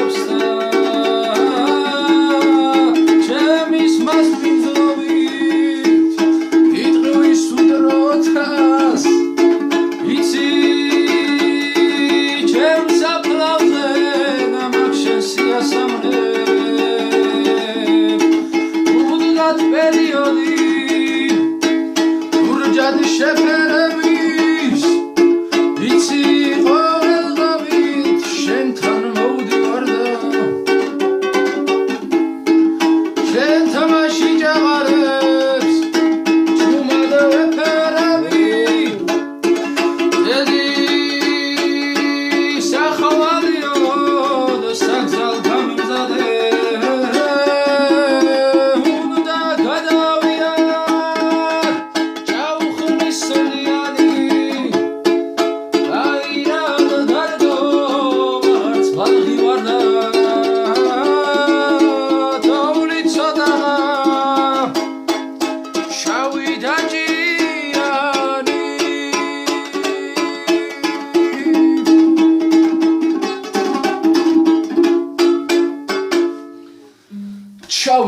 ჭამს და ჩემის მას მინძლობით იტყვის უდროთას იცი ჩემს აფლავზე გამახშენ სიასამრებ უდღათ პერიოდი ურჯად შეფერების იცი ყოველდღობით შენთან მოვდივარ და შენ თამაში ჭაღარებს ჭუმად ვეფერები დედი სახვალიო და საგზალ გამიმზადე უნდა გადავიარ ჭაუხნის სულიანი აირად დარდო მარც ბალღი ვარ და თოვლი ცოტაა შავი დაჭიანი შავი